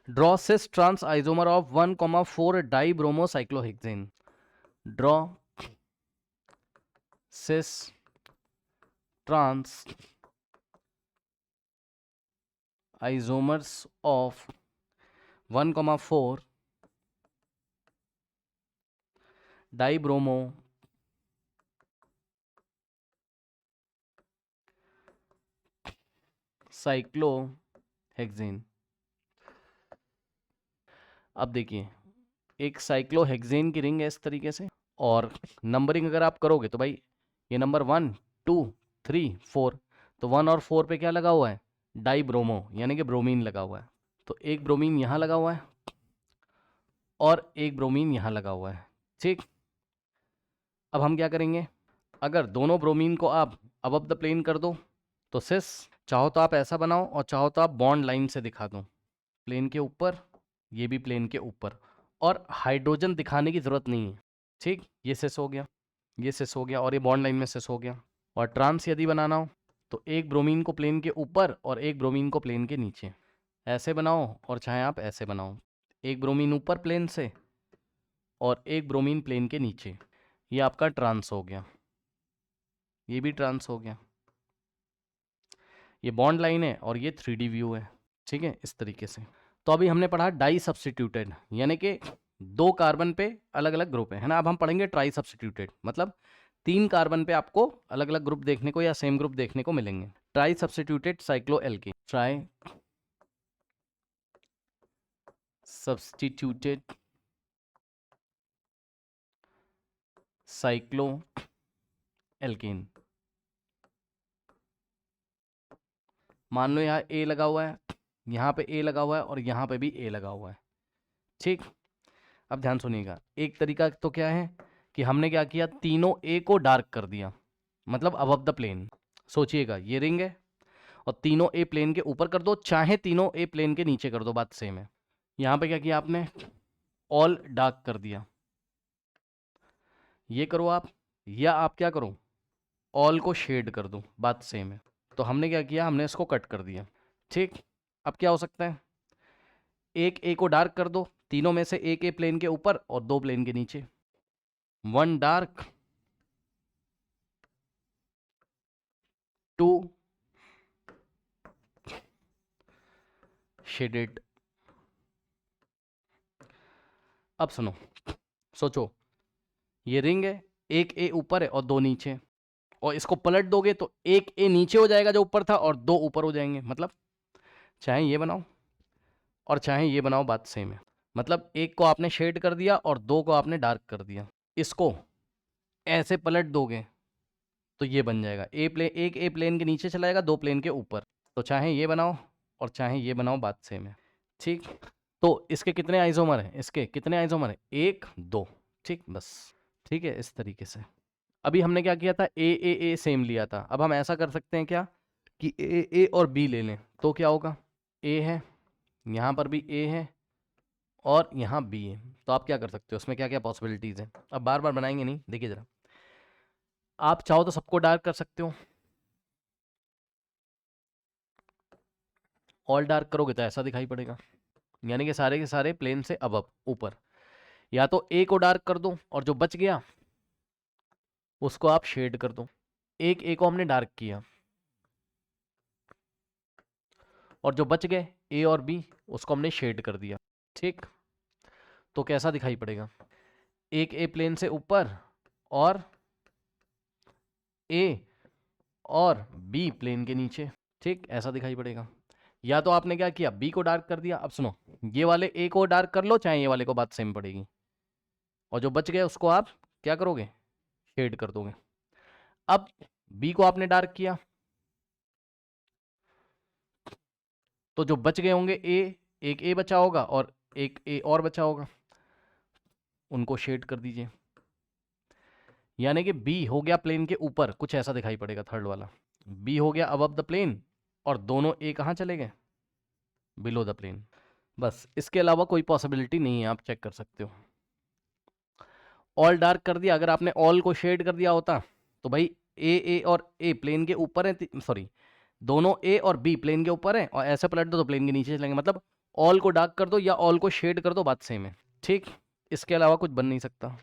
draw cis trans isomer of 1,4 dibromocyclohexane, draw cis trans isomers of 1,4 dibromocyclohexane. अब देखिए, एक साइक्लोहेक्सेन की रिंग है इस तरीके से, और नंबरिंग अगर आप करोगे तो भाई ये नंबर 1 2 3 4, तो 1 और 4 पे क्या लगा हुआ है? डाइब्रोमो, यानी कि ब्रोमीन लगा हुआ है। तो एक ब्रोमीन यहाँ लगा हुआ है और एक ब्रोमीन यहाँ लगा हुआ है, ठीक। अब हम क्या करेंगे, अगर दोनों ब्रोमीन को आप अबव द प्लेन कर दो तो सिस, चाहो तो आप ऐसा बनाओ और चाहो तो आप बॉन्ड लाइन से दिखा दो, प्लेन के ऊपर, ये भी प्लेन के ऊपर, और हाइड्रोजन दिखाने की ज़रूरत नहीं है, ठीक। ये सिस हो गया, ये सिस हो गया, और ये बॉन्ड लाइन में सिस हो गया। और ट्रांस यदि बनाना हो तो एक ब्रोमीन को प्लेन के ऊपर और एक ब्रोमीन को प्लेन के नीचे, ऐसे बनाओ और चाहे आप ऐसे बनाओ, एक ब्रोमीन ऊपर प्लेन से और एक ब्रोमीन प्लेन के नीचे, ये आपका ट्रांस हो गया, ये भी ट्रांस हो गया। ये बॉन्ड लाइन है और ये 3D व्यू है, ठीक है, इस तरीके से। तो अभी हमने पढ़ा डाई सब्स्टिट्यूटेड, यानी कि 2 कार्बन पे अलग अलग ग्रुप है ना। अब हम पढ़ेंगे ट्राई सब्स्टिट्यूटेड, मतलब 3 कार्बन पे आपको अलग अलग ग्रुप देखने को या सेम ग्रुप देखने को मिलेंगे। Try substituted cycloalkane, try substituted cycloalkane. मान लो यहाँ ए लगा हुआ है, यहाँ पे ए लगा हुआ है और यहाँ पे भी ए लगा हुआ है, ठीक। अब ध्यान सुनिएगा, एक तरीका तो क्या है कि हमने क्या किया, तीनों ए को डार्क कर दिया, मतलब अबव द प्लेन। सोचिएगा, ये रिंग है और तीनों ए प्लेन के ऊपर कर दो, चाहे तीनों ए प्लेन के नीचे कर दो, बात सेम है। यहाँ पे क्या किया आपने, ऑल डार्क कर दिया, ये करो आप, या आप क्या करो, ऑल को शेड कर दो, बात सेम है। तो हमने क्या किया, हमने इसको कट कर दिया, ठीक। अब क्या हो सकता है, एक ए को डार्क कर दो, तीनों में से एक ए प्लेन के ऊपर और 2 प्लेन के नीचे, 1 डार्क 2 शेडेड। अब सुनो, सोचो, ये रिंग है, एक ए ऊपर है और 2 नीचे, और इसको पलट दोगे तो एक ए नीचे हो जाएगा जो ऊपर था और 2 ऊपर हो जाएंगे, मतलब चाहे ये बनाओ और चाहे ये बनाओ, बात सेम है। मतलब एक को आपने शेड कर दिया और 2 को आपने डार्क कर दिया, इसको ऐसे पलट दोगे तो ये बन जाएगा, एक ए प्लेन के नीचे चला जाएगा, 2 प्लेन के ऊपर, तो चाहे ये बनाओ और चाहे ये बनाओ, बात सेम है, ठीक। तो इसके कितने आइसोमर हैं, इसके कितने आइसोमर हैं, 1 2, ठीक, बस, ठीक है, इस तरीके से। अभी हमने क्या किया था, ए सेम लिया था, अब हम ऐसा कर सकते हैं क्या कि ए और बी ले लें, तो क्या होगा, ए है, यहाँ पर भी ए है और यहाँ बी है, तो आप क्या कर सकते हो, उसमें क्या क्या पॉसिबिलिटीज़ हैं। अब बार बार बनाएंगे नहीं, देखिए ज़रा, आप चाहो तो सबको डार्क कर सकते हो, ऑल डार्क करोगे तो ऐसा दिखाई पड़ेगा, यानी कि सारे के सारे प्लेन से अबव ऊपर, या तो ए को डार्क कर दो और जो बच गया उसको आप शेड कर दो, एक ए को हमने डार्क किया और जो बच गए ए और बी उसको हमने शेड कर दिया, ठीक। तो कैसा दिखाई पड़ेगा, एक ए प्लेन से ऊपर और ए और बी प्लेन के नीचे, ठीक, ऐसा दिखाई पड़ेगा। या तो आपने क्या किया, बी को डार्क कर दिया, अब सुनो, ये वाले ए को डार्क कर लो चाहे ये वाले को, बात सेम पड़ेगी, और जो बच गए उसको आप क्या करोगे, शेड कर दोगे। अब बी को आपने डार्क किया तो जो बच गए होंगे एक ए बचा होगा और एक ए और बचा होगा, उनको शेड कर दीजिए, यानी कि बी हो गया प्लेन के ऊपर, कुछ ऐसा दिखाई पड़ेगा, थर्ड वाला बी हो गया अबव द प्लेन और दोनों ए कहाँ चले गए, बिलो द प्लेन। बस, इसके अलावा कोई पॉसिबिलिटी नहीं है, आप चेक कर सकते हो। ऑल डार्क कर दिया, अगर आपने ऑल को शेड कर दिया होता तो भाई ए और ए प्लेन के ऊपर है, सॉरी, दोनों ए और बी प्लेन के ऊपर है और ऐसे पलट दो तो प्लेन के नीचे चलेंगे, मतलब ऑल को डार्क कर दो या ऑल को शेड कर दो, बात सेम है, ठीक। इसके अलावा कुछ बन नहीं सकता।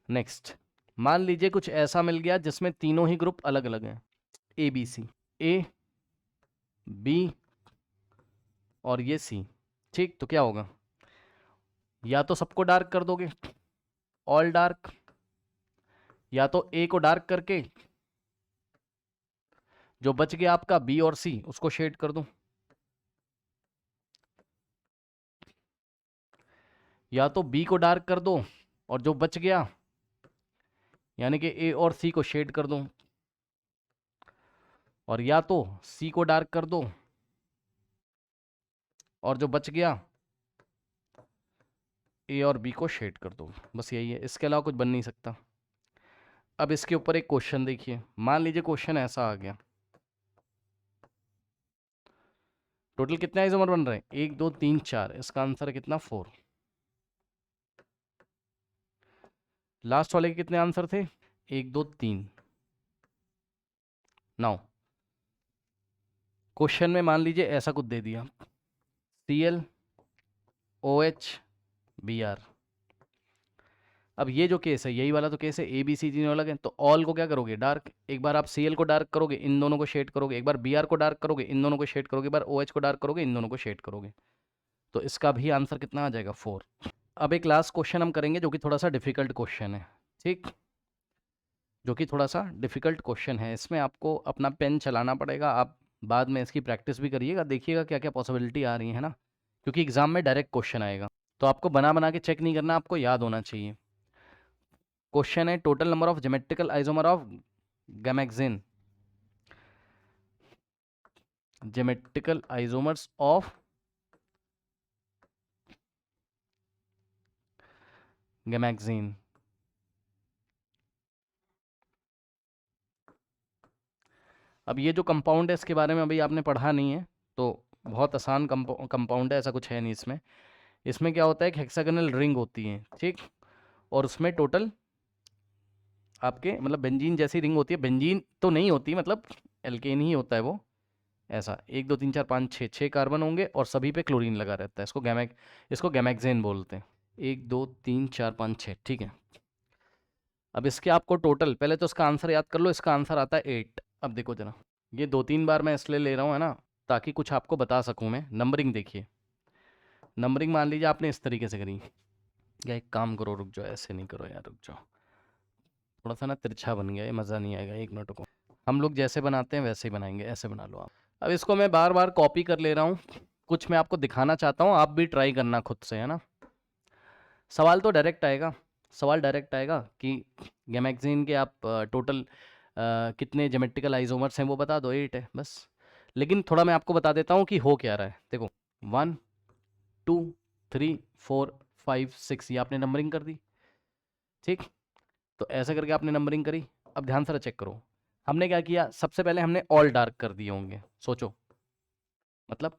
नेक्स्ट, मान लीजिए कुछ ऐसा मिल गया जिसमें तीनों ही ग्रुप अलग अलग हैं, A B C, A B और ये सी, ठीक। तो क्या होगा, या तो सबको डार्क कर दोगे, ऑल डार्क, या तो ए को डार्क करके जो बच गया आपका बी और सी उसको शेड कर दूं, या तो बी को डार्क कर दो और जो बच गया यानी कि ए और सी को शेड कर दूं, और या तो सी को डार्क कर दो और जो बच गया ए और बी को शेड कर दो। बस यही है, इसके अलावा कुछ बन नहीं सकता। अब इसके ऊपर एक क्वेश्चन देखिए, मान लीजिए क्वेश्चन ऐसा आ गया, टोटल कितने आइसोमर बन रहे हैं, 1 2 3 4, इसका आंसर है कितना 4। लास्ट वाले के कितने आंसर थे, 1 2 3। नाउ क्वेश्चन में मान लीजिए ऐसा कुछ दे दिया, Cl OH Br। अब ये जो केस है यही वाला तो केस है, ए बी सी तीनों अलग हैं, तो ऑल को क्या करोगे डार्क, एक बार आप Cl को डार्क करोगे इन दोनों को शेड करोगे, एक बार Br को डार्क करोगे इन दोनों को शेड करोगे, एक बार OH को डार्क करोगे इन दोनों को शेड करोगे, तो इसका भी आंसर कितना आ जाएगा 4। अब एक लास्ट क्वेश्चन हम करेंगे जो कि थोड़ा सा डिफिकल्ट क्वेश्चन है, ठीक, जो कि थोड़ा सा डिफिकल्ट क्वेश्चन है, इसमें आपको अपना पेन चलाना पड़ेगा, आप बाद में इसकी प्रैक्टिस भी करिएगा, देखिएगा क्या क्या पॉसिबिलिटी आ रही है ना, क्योंकि एग्जाम में डायरेक्ट क्वेश्चन आएगा, तो आपको बना बना के चेक नहीं करना, आपको याद होना चाहिए। क्वेश्चन है total number of geometrical isomer of gammexane, geometrical isomers of gammexane. अब ये जो कंपाउंड है इसके बारे में अभी आपने पढ़ा नहीं है, तो बहुत आसान कंपाउंड है, ऐसा कुछ है नहीं इसमें। इसमें क्या होता है, एक हेक्सागोनल रिंग होती है, ठीक, और उसमें टोटल आपके मतलब बेंजीन जैसी रिंग होती है, बेंजीन तो नहीं होती, मतलब एल्केन ही होता है वो, ऐसा 1 2 3 4 5 6 6 कार्बन होंगे और सभी पे क्लोरीन लगा रहता है, इसको गैमेक्सेन बोलते हैं। 1 2 3 4 5 6, ठीक है। अब इसके आपको टोटल, पहले तो इसका आंसर याद कर लो, इसका आंसर आता है 8। अब देखो जरा, ये 2 3 बार मैं इसलिए ले रहा हूँ है ना, ताकि कुछ आपको बता सकूँ मैं। नंबरिंग देखिए, नंबरिंग मान लीजिए आपने इस तरीके से करी, या एक काम करो, रुक जाओ, ऐसे नहीं करो यार, रुक जाओ, थोड़ा सा ना तिरछा बन गया, ये मज़ा नहीं आएगा, 1 मिनट को, हम लोग जैसे बनाते हैं वैसे ही बनाएंगे, ऐसे बना लो आप। अब इसको मैं बार बार कॉपी कर ले रहा हूँ, कुछ मैं आपको दिखाना चाहता हूँ, आप भी ट्राई करना खुद से, है ना। सवाल तो डायरेक्ट आएगा, सवाल डायरेक्ट आएगा कि गैमेक्सिन के आप टोटल कितने ज्योमेट्रिकल आइसोमर्स हैं वो बता दो, 8 है बस। लेकिन थोड़ा मैं आपको बता देता हूँ कि हो क्या रहा है, देखो 1 2 3 4 5 6, ये आपने नंबरिंग कर दी, ठीक, तो ऐसे करके आपने नंबरिंग करी। अब ध्यान से चेक करो, हमने क्या किया, सबसे पहले हमने ऑल डार्क कर दिए होंगे, सोचो, मतलब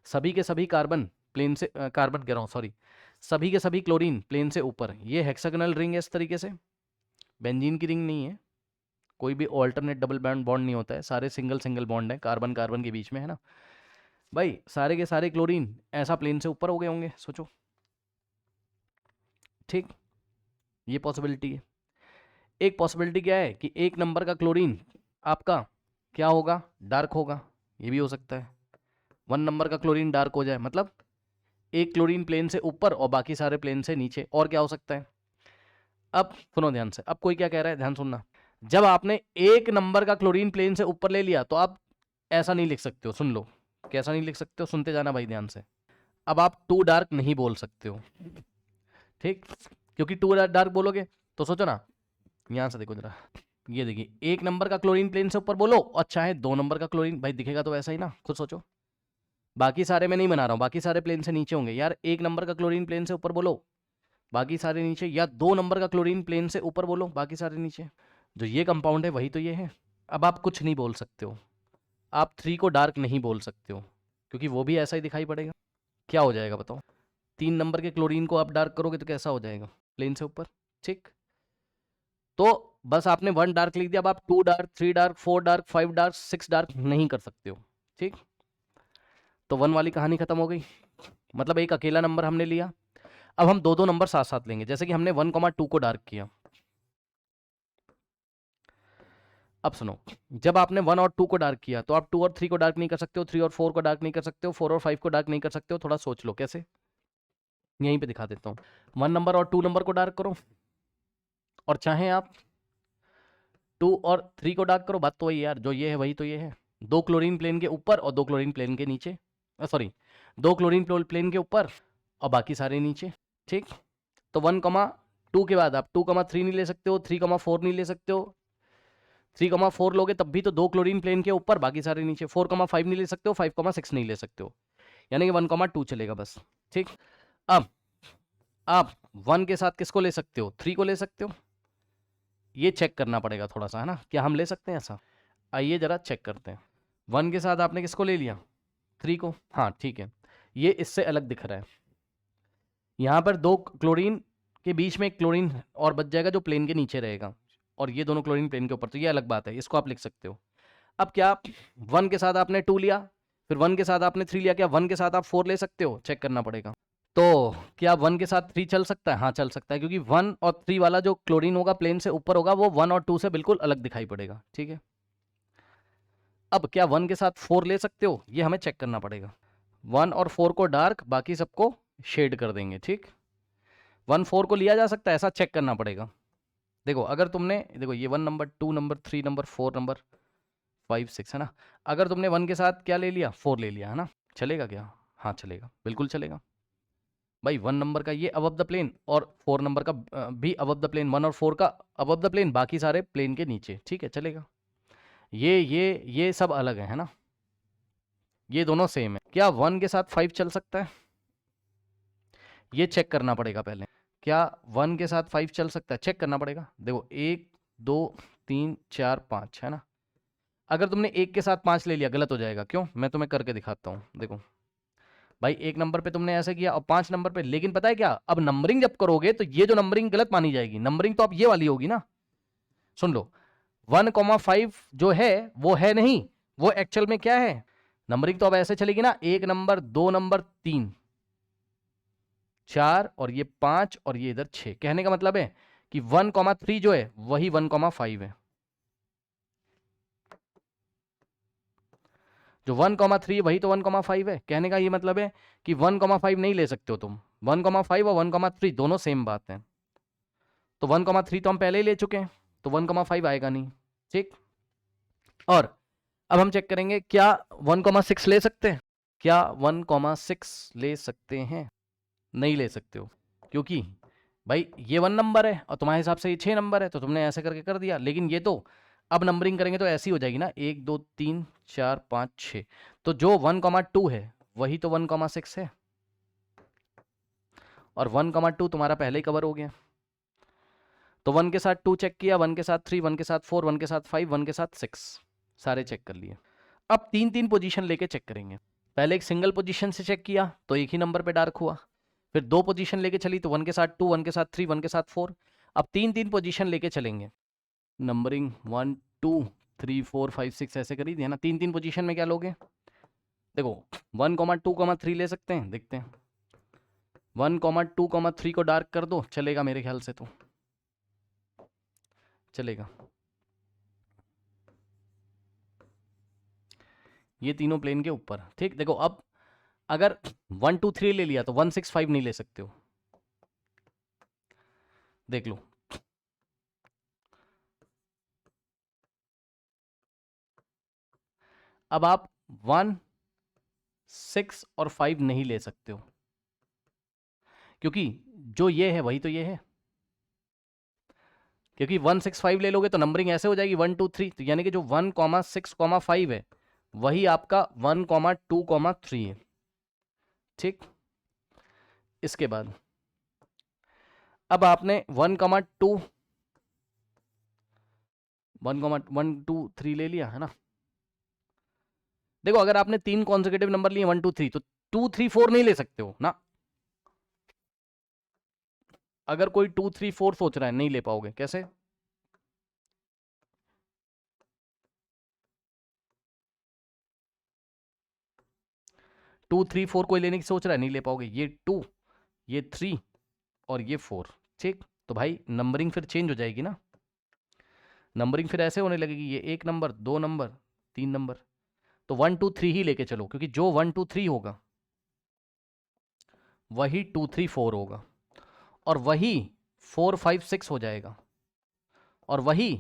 सभी के सभी कार्बन प्लेन से कार्बन कह रहा हूँ सॉरी, सभी के सभी क्लोरीन प्लेन से ऊपर, ये हेक्सागोनल रिंग है इस तरीके से, बेंजीन की रिंग नहीं है, कोई भी ऑल्टरनेट डबल बॉन्ड नहीं होता है, सारे सिंगल सिंगल बॉन्ड है कार्बन कार्बन के बीच में, है ना भाई, सारे के सारे क्लोरीन ऐसा प्लेन से ऊपर हो गए होंगे, सोचो, ठीक, ये पॉसिबिलिटी है। एक पॉसिबिलिटी क्या है कि एक नंबर का क्लोरीन आपका क्या होगा, डार्क होगा, ये भी हो सकता है, 1 नंबर का क्लोरीन डार्क हो जाए, मतलब एक क्लोरीन प्लेन से ऊपर और बाकी सारे प्लेन से नीचे, और क्या हो सकता है। अब सुनो ध्यान से, अब कोई क्या कह रहा है, ध्यान सुनना, जब आपने एक नंबर का क्लोरीन प्लेन से ऊपर ले लिया तो आप ऐसा नहीं लिख सकते हो, सुन लो कैसा नहीं लिख सकते हो, सुनते जाना भाई ध्यान से। अब आप 2 डार्क नहीं बोल सकते हो, ठीक, क्योंकि 2 डार्क बोलोगे तो सोचो ना, यहां से देखो जरा, ये देखिए, 1 नंबर का क्लोरीन प्लेन से ऊपर बोलो और चाहे 2 नंबर का क्लोरीन, भाई दिखेगा तो वैसा ही ना, खुद सोचो, बाकी सारे मैं नहीं बना रहा हूँ, बाकी सारे प्लेन से नीचे होंगे यार, 1 नंबर का क्लोरीन प्लेन से ऊपर बोलो बाकी सारे नीचे, या 2 नंबर का क्लोरीन प्लेन से ऊपर बोलो बाकी सारे नीचे, जो ये कंपाउंड है वही तो ये है। अब आप कुछ नहीं बोल सकते हो, आप 3 को डार्क नहीं बोल सकते हो, क्योंकि वो भी ऐसा ही दिखाई पड़ेगा, क्या हो जाएगा बताओ, 3 नंबर के क्लोरीन को आप डार्क करोगे तो कैसा हो जाएगा, प्लेन से ऊपर, ठीक, तो बस आपने 1 डार्क लिख दिया, अब आप 2 dark 3 dark 4 dark 5 dark 6 dark नहीं कर सकते हो, ठीक, तो 1 वाली कहानी खत्म हो गई, मतलब एक अकेला नंबर हमने लिया। अब हम 2 नंबर साथ साथ लेंगे, जैसे कि हमने 1,2 को डार्क किया। अब सुनो, जब आपने 1 और 2 को डार्क किया तो आप 2 और 3 को डार्क नहीं कर सकते हो, 3 और 4 को डार्क नहीं कर सकते हो, 4 और 5 को डार्क नहीं कर सकते हो, थोड़ा सोच लो कैसे। यहीं पे दिखा देता हूँ। 1 नंबर और 2 नंबर को डार्क करो, और चाहे आप 2 और 3 को डार्क करो, बात तो वही यार, जो ये है वही तो ये है। 2 क्लोरीन प्लेन के ऊपर और 2 क्लोरीन प्लेन के नीचे, सॉरी 2 क्लोरीन प्लेन के ऊपर और बाकी सारे नीचे, ठीक। तो 1,2 के बाद आप 2,3 नहीं ले सकते हो, 3,4 नहीं ले सकते हो। 3,4 लोगे तब भी तो 2 क्लोरीन प्लेन के ऊपर बाकी सारे नीचे। 4,5 नहीं ले सकते हो, 5,6 नहीं ले सकते हो, यानी कि 1,2 चलेगा बस, ठीक। अब आप 1 के साथ किसको ले सकते हो, 3 को ले सकते हो। ये चेक करना पड़ेगा थोड़ा सा, है ना, क्या हम ले सकते हैं ऐसा। आइए जरा चेक करते हैं। 1 के साथ आपने किसको ले लिया, 3 को, हाँ ठीक है। ये इससे अलग दिख रहा है, यहाँ पर 2 क्लोरीन के बीच में एक क्लोरीन और बच जाएगा जो प्लेन के नीचे रहेगा, और ये दोनों क्लोरीन प्लेन के ऊपर, तो ये अलग बात है, इसको आप लिख सकते हो। अब क्या 1 के साथ आपने 2 लिया, फिर 1 के साथ आपने 3 लिया, क्या 1 के साथ आप 4 ले सकते हो, चेक करना पड़ेगा। तो क्या 1 के साथ 3 चल सकता है, हाँ चल सकता है, क्योंकि 1 और 3 वाला जो क्लोरीन होगा प्लेन से ऊपर होगा, वो 1 और 2 से बिल्कुल अलग दिखाई पड़ेगा, ठीक है। अब क्या 1 के साथ 4 ले सकते हो, ये हमें चेक करना पड़ेगा। 1 और 4 को डार्क, बाकी सबको शेड कर देंगे, ठीक। 1 4 को लिया जा सकता है, ऐसा चेक करना पड़ेगा। देखो अगर तुमने, देखो ये 1 नंबर, 2 नंबर, 3 नंबर, 4 नंबर, 5 6 है ना। अगर तुमने 1 के साथ क्या ले लिया, 4 ले लिया, है ना, चलेगा क्या, हाँ चलेगा, बिल्कुल चलेगा भाई। 1 नंबर का ये अबव द प्लेन और 4 नंबर का भी अबव द प्लेन, 1 और 4 का अबव द प्लेन, बाकी सारे प्लेन के नीचे, ठीक है, चलेगा। ये सब अलग है ना, ये दोनों सेम है। क्या 1 के साथ 5 चल सकता है, ये चेक करना पड़ेगा पहले। क्या 1 के साथ 5 चल सकता है, चेक करना पड़ेगा। देखो 1 2 3 4 5 है ना। अगर तुमने 1 के साथ 5 ले लिया, गलत हो जाएगा, क्यों, मैं तुम्हें करके दिखाता हूँ। देखो भाई 1 नंबर पे तुमने ऐसे किया और 5 नंबर पे, लेकिन पता है क्या, अब नंबरिंग जब करोगे तो ये जो नंबरिंग गलत मानी जाएगी, नंबरिंग तो अब ये वाली होगी ना। सुन लो, 1,5 जो है वो है नहीं, वो एक्चुअल में क्या है, नंबरिंग तो अब ऐसे चलेगी ना, 1 नंबर, 2 नंबर, 3 4 और ये 5 और ये इधर 6। कहने का मतलब है कि 1,3 जो है वही 1,5 है। जो 1,3 वही तो 1,5 है। कहने का ये मतलब है कि 1,5 नहीं ले सकते हो तुम। 1,5 और 1,3 दोनों सेम बात है। तो 1,3 तो हम पहले ही ले चुके हैं, तो 1,5 आएगा नहीं, ठीक। और अब हम चेक करेंगे क्या 1,6 ले सकते हैं, क्या 1,6 ले सकते हैं, नहीं ले सकते हो, क्योंकि भाई ये 1 नंबर है और तुम्हारे हिसाब से ये 6 नंबर है, तो तुमने ऐसे करके कर दिया। लेकिन ये तो अब नंबरिंग करेंगे तो ऐसी हो जाएगी ना, 1 2 3 4 5 6, तो जो 1,2 है वही तो 1,6 है, और 1,2 तुम्हारा पहले ही कवर हो गया। तो 1 के साथ 2 चेक किया, 1 के साथ 3, 1 के साथ 4, 1 के साथ 5, 1 के साथ 6, सारे चेक कर लिए। अब 3 पोजीशन लेके चेक करेंगे। पहले एक सिंगल पोजीशन से चेक किया तो एक ही नंबर पे डार्क हुआ, फिर 2 पोजीशन लेके चली तो 1 के साथ 2, 1 के साथ 3, 1 के साथ 4। अब 3 पोजीशन लेके चलेंगे, नंबरिंग 1 2 3 4 5 6 ऐसे करी थी ना। 3 पोजीशन में क्या लोगे, देखो 1,2,3 ले सकते हैं, देखते हैं। 1,2,3 को डार्क कर दो, चलेगा मेरे ख्याल से, तो चलेगा। ये तीनों प्लेन के ऊपर, ठीक। देखो अब अगर 1 2 3 ले लिया तो 1 6 5 नहीं ले सकते हो, देख लो। अब आप 1 6 और 5 नहीं ले सकते हो, क्योंकि जो ये है वही तो ये है। क्योंकि 1 6 5 ले लोगे तो नंबरिंग ऐसे हो जाएगी 1 2 3, तो यानी कि जो 1 6 5 है वही आपका 1 2 3 है, ठीक। इसके बाद अब आपने 1 2 1 2 3 ले लिया, है ना। देखो अगर आपने 3 कॉन्सेक्यूटिव नंबर लिए 1 2 3, तो 2 3 4 नहीं ले सकते हो ना। अगर कोई 2 3 4 सोच रहा है, नहीं ले पाओगे, कैसे। 2 3 4 कोई लेने की सोच रहा है, नहीं ले पाओगे। ये 2, ये 3 और ये 4, ठीक। तो भाई नंबरिंग फिर चेंज हो जाएगी ना, नंबरिंग फिर ऐसे होने लगेगी, ये 1 नंबर, 2 नंबर, 3 नंबर। तो 1 2 3 ही लेके चलो, क्योंकि जो 1 2 3 होगा वही 2 3 4 होगा, और वही 4 5 6 हो जाएगा, और वही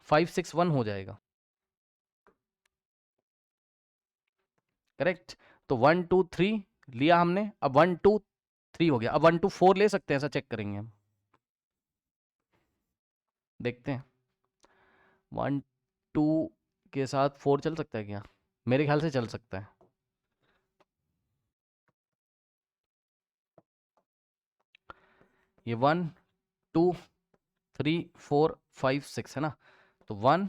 5 6 1 हो जाएगा। करेक्ट। तो 1 2 3 लिया हमने, अब 1 2 3 हो गया, अब 1 2 4 ले सकते हैं, ऐसा चेक करेंगे हम, देखते हैं 1 2 के साथ 4 चल सकता है क्या? मेरे ख्याल से चल सकता है। ये 1 2 3 4 5 6 है ना, तो 1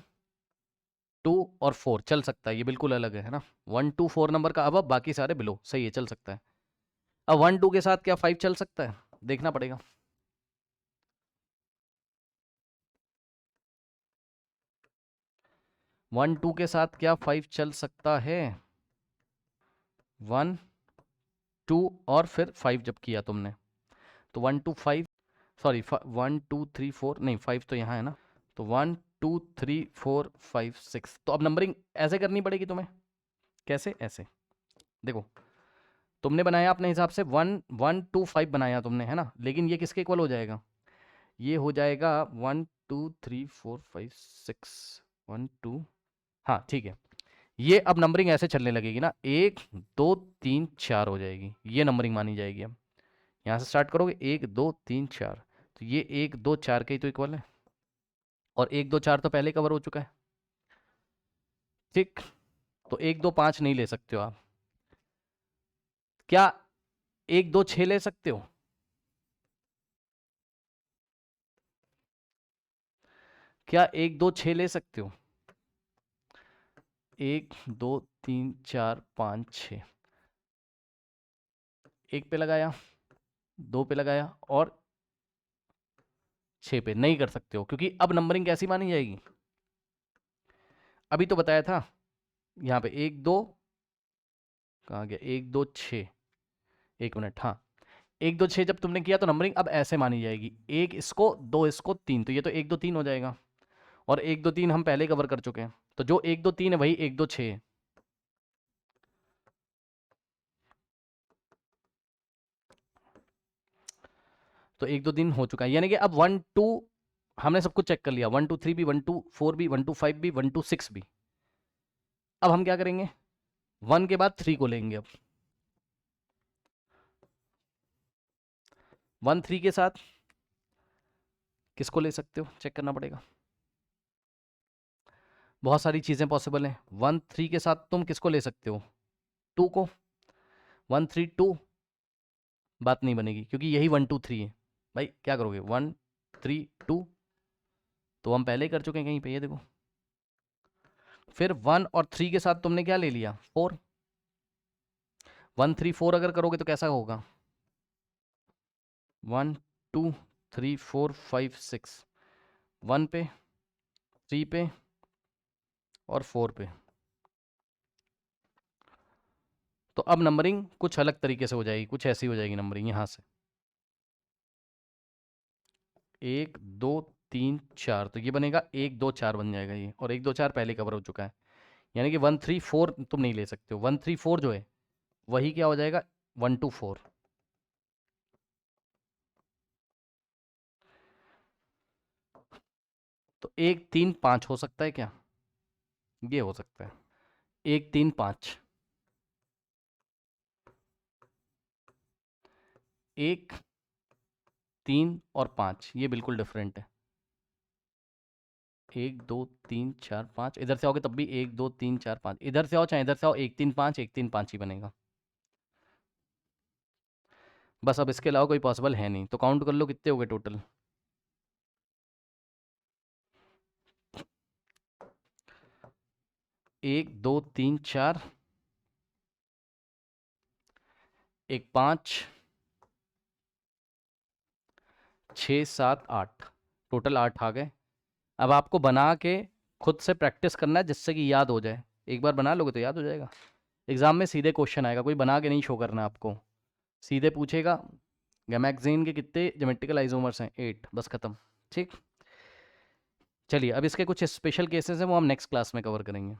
2 और 4 चल सकता है, ये बिल्कुल अलग है ना। 1 2 4 नंबर का अब बाकी सारे बिलो, सही है, चल सकता है। अब 1 2 के साथ क्या 5 चल सकता है? देखना पड़ेगा। 1 2 के साथ क्या 5 चल सकता है? 1 2 और फिर 5 जब किया तुमने, तो 1 2 5, सॉरी 1 2 3 4, नहीं 5 तो यहाँ है ना, तो 1 2 3 4 5 6। तो अब नंबरिंग ऐसे करनी पड़ेगी तुम्हें। कैसे? ऐसे देखो, तुमने बनाया अपने हिसाब से 1 1 2 5 बनाया तुमने, है ना, लेकिन ये किसके इक्वल हो जाएगा? ये हो जाएगा 1 2 3 4 5 6 1 2, हाँ ठीक है। ये अब नंबरिंग ऐसे चलने लगेगी ना, 1 2 3 4 हो जाएगी, ये नंबरिंग मानी जाएगी। अब यहाँ से स्टार्ट करोगे 1 2 3 4, तो ये 1 2 4 के ही तो इक्वल है, और 1 2 4 तो पहले कवर हो चुका है। ठीक, तो 1 2 5 नहीं ले सकते हो आप। क्या 1 2 6 ले सकते हो? क्या 1 2 6 ले सकते हो? 1 2 3 4 5 6, एक पे लगाया, 2 पे लगाया, और 6 पे नहीं कर सकते हो, क्योंकि अब नंबरिंग कैसी मानी जाएगी? अभी तो बताया था यहाँ पे 1 2, कहाँ गया 1 2 6, एक मिनट, हाँ 1 2 6 जब तुमने किया तो नंबरिंग अब ऐसे मानी जाएगी, एक इसको, दो इसको, तीन, तो ये तो 1 2 3 हो जाएगा, और 1 2 3 हम पहले कवर कर चुके हैं, तो जो 1 2 3 है वही 1 2 6 है। तो 1 2 3 हो चुका है, यानी कि अब 1 2 हमने सब कुछ चेक कर लिया, 1 2 3 भी, 1 2 4 भी, 1 2 5 भी, 1 2 6 भी। अब हम क्या करेंगे, 1 के बाद 3 को लेंगे। अब 1 3 के साथ किसको ले सकते हो, चेक करना पड़ेगा। बहुत सारी चीज़ें पॉसिबल हैं। 1 3 के साथ तुम किसको ले सकते हो? 2 को। 1 3 2 बात नहीं बनेगी, क्योंकि यही 1 2 3 है। भाई क्या करोगे, 1 3 2 तो हम पहले ही कर चुके हैं कहीं पे, ये देखो। फिर 1 और 3 के साथ तुमने क्या ले लिया, 4। 1 3 4 अगर करोगे तो कैसा होगा, 1 2 3 4 5 6, 1 पे, 3 पे, और 4 पे। तो अब नंबरिंग कुछ अलग तरीके से हो जाएगी, कुछ ऐसी हो जाएगी नंबरिंग यहाँ से, 1 2 3 4, तो ये बनेगा 1 2 4 बन जाएगा ये, और 1 2 4 पहले कवर हो चुका है, यानी कि 1 3 4 तुम नहीं ले सकते हो। 1 3 4 जो है वही क्या हो जाएगा, 1 2 4। तो 1 3 5 हो सकता है क्या? ये हो सकता है 1 3 5, 1 3 और 5 ये बिल्कुल डिफरेंट है। 1 2 3 4 5, इधर से आओगे तब भी 1 2 3 4 5, इधर से आओ चाहे इधर से आओ, 1 3 5 1 3 5 ही बनेगा। बस अब इसके अलावा कोई पॉसिबल है नहीं, तो काउंट कर लो कितने हो गए टोटल। 1 2 3 4, एक 5 6 7 8, टोटल 8 आ गए। अब आपको बना के खुद से प्रैक्टिस करना है, जिससे कि याद हो जाए। एक बार बना लोगे तो याद हो जाएगा। एग्जाम में सीधे क्वेश्चन आएगा, कोई बना के नहीं शो करना आपको, सीधे पूछेगा गैमेक्जीन के कितने ज्योमेट्रिकल आइसोमर्स हैं, 8, बस खत्म। ठीक, चलिए अब इसके कुछ स्पेशल केसेस हैं, वो हम नेक्स्ट क्लास में कवर करेंगे।